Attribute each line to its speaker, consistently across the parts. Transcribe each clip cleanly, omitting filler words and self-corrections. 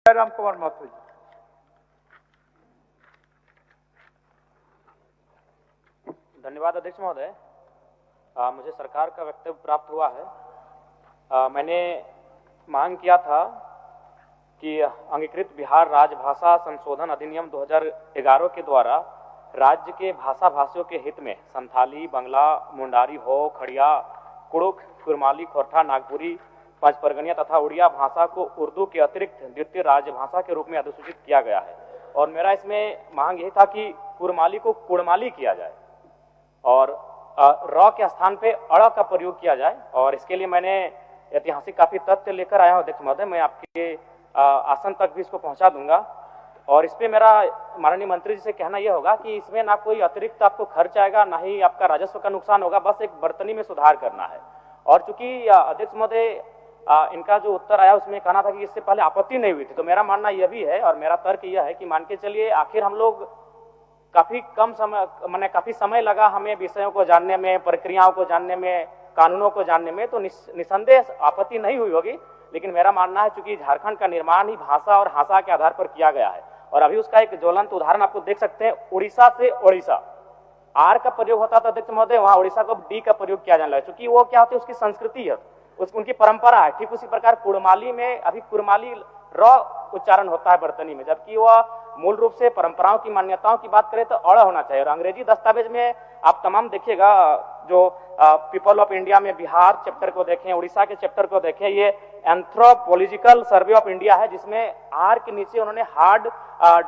Speaker 1: राम कुमार महतो जी।
Speaker 2: धन्यवाद अध्यक्ष महोदय। मुझे सरकार का वक्तव्य प्राप्त हुआ है। मैंने मांग किया था कि अंगीकृत बिहार राजभाषा संशोधन अधिनियम 2011 के द्वारा राज्य के भाषा भाषियों के हित में संथाली, बंगला, मुंडारी, हो, खड़िया, कुड़ुख, कुरमाली, खोरठा, नागपुरी, पांच परगनिया तथा उड़िया भाषा को उर्दू के अतिरिक्त द्वितीय राजभाषा के रूप में अधिसूचित किया गया है। और मेरा इसमें मांग यही था कि कुरमाली को कुड़माली किया जाए और र के स्थान पे अड़ का प्रयोग किया जाए। और इसके लिए मैंने ऐतिहासिक काफी तथ्य लेकर आया हूं अध्यक्ष महोदय। मैं आपके आसन तक भी इसको पहुंचा दूंगा। और इस पे मेरा माननीय मंत्री जी से कहना यह होगा कि इसमें ना कोई अतिरिक्त आपको खर्च आएगा, ना ही आपका राजस्व का नुकसान होगा, बस एक बर्तनी में सुधार करना है। और चूंकि अध्यक्ष महोदय इनका जो उत्तर आया उसमें कहना था कि इससे पहले आपत्ति नहीं हुई थी, तो मेरा मानना यह भी है और मेरा तर्क यह है कि मान के चलिए आखिर हम लोग काफी समय लगा हमें विषयों को जानने में, प्रक्रियाओं को जानने में, कानूनों को जानने में, तो निसंदेह आपत्ति नहीं हुई होगी। लेकिन मेरा मानना है चूंकि झारखंड का निर्माण ही भाषा और हासा के आधार पर किया गया है और अभी उसका एक ज्वलंत उदाहरण आपको देख सकते हैं। उड़ीसा से ओडिशा आर का प्रयोग होता था अध्यक्ष महोदय, वहां उड़ीसा को डी का प्रयोग किया जाने लगा, क्योंकि वो क्या होती है, उसकी संस्कृति है, उनकी परंपरा है। ठीक उसी प्रकार कुड़माली में अभी कुरमाली र उच्चारण होता है बर्तनी में, जबकि वह मूल रूप से परंपराओं की मान्यताओं की बात करें तो अड़ होना चाहिए। और अंग्रेजी दस्तावेज में आप तमाम देखिएगा, जो पीपल ऑफ इंडिया में बिहार चैप्टर को देखें, उड़ीसा के चैप्टर को देखें, ये एंथ्रोपोलॉजिकल सर्वे ऑफ इंडिया है, जिसमें आर के नीचे उन्होंने हार्ड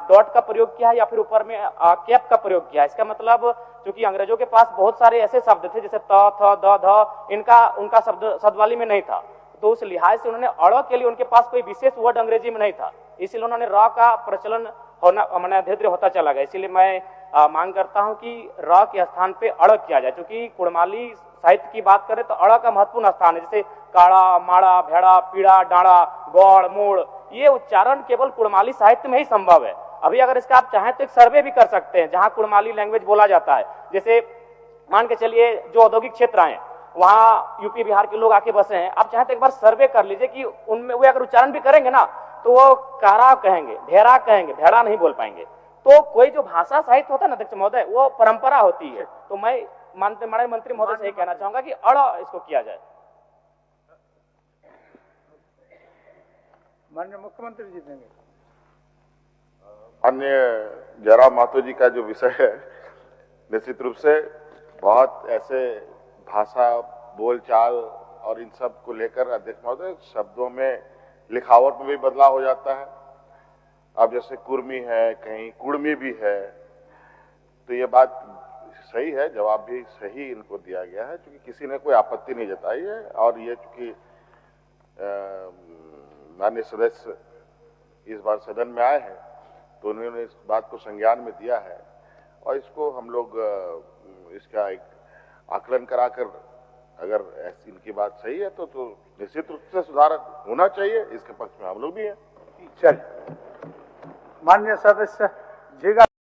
Speaker 2: डॉट का प्रयोग किया है या फिर ऊपर में कैप का प्रयोग किया है। इसका मतलब क्योंकि अंग्रेजों के पास बहुत सारे ऐसे शब्द थे जैसे त, थ, द, ध, उनका शब्दवाली में नहीं था, तो उस लिहाज से उन्होंने अड़ के लिए उनके पास कोई विशेष वर्ड अंग्रेजी में नहीं था, इसलिए उन्होंने र का प्रचलन होना मैंने धीरे धीरे होता चला गया। इसीलिए मैं मांग करता हूं कि र के स्थान पे अड़ किया जाए। क्योंकि कुड़माली साहित्य की बात करें तो अड़ का महत्वपूर्ण स्थान है, जैसे काड़ा, माड़ा, भेड़ा, पीड़ा, डाड़ा, गौड़, मोड़, ये उच्चारण केवल कुड़माली साहित्य में ही संभव है। अभी अगर इसका आप चाहें तो एक सर्वे भी कर सकते हैं जहां कुड़माली लैंग्वेज बोला जाता है। जैसे मान के चलिए जो औद्योगिक क्षेत्र आए वहां यूपी बिहार के लोग आके बसे हैं, आप चाहें तो एक बार सर्वे कर लीजिए कि उनमें वो अगर उच्चारण भी करेंगे ना तो वो कारा कहेंगे, भेड़ा कहेंगे, भेड़ा नहीं बोल पाएंगे। तो कोई जो भाषा साहित्य होता है ना अध्यक्ष महोदय, वो परंपरा होती है। तो मैं माननीय मंत्री महोदय से कहना चाहूंगा कि अड़ इसको किया जाए।
Speaker 1: माननीय मुख्यमंत्री जी देंगे।
Speaker 3: माननीय जयराम महतो जी का जो विषय है, निश्चित रूप से बहुत ऐसे भाषा, बोलचाल और इन सब को लेकर अध्यक्ष महोदय शब्दों में, लिखावट में भी बदलाव हो जाता है। अब जैसे कुर्मी है, कहीं कुड़मी भी है, तो ये बात सही है, जवाब भी सही इनको दिया गया है, क्योंकि किसी ने कोई आपत्ति नहीं जताई है। और ये चूंकि माननीय सदस्य इस बार सदन में आए हैं तो उन्होंने इस बात को संज्ञान में दिया है और इसको हम लोग इसका एक आकलन कराकर अगर ऐसी इनकी बात सही है तो निश्चित रूप से सुधार होना चाहिए, इसके पक्ष में हम लोग भी हैं।
Speaker 1: चलिए, माननीय सदस्य जी।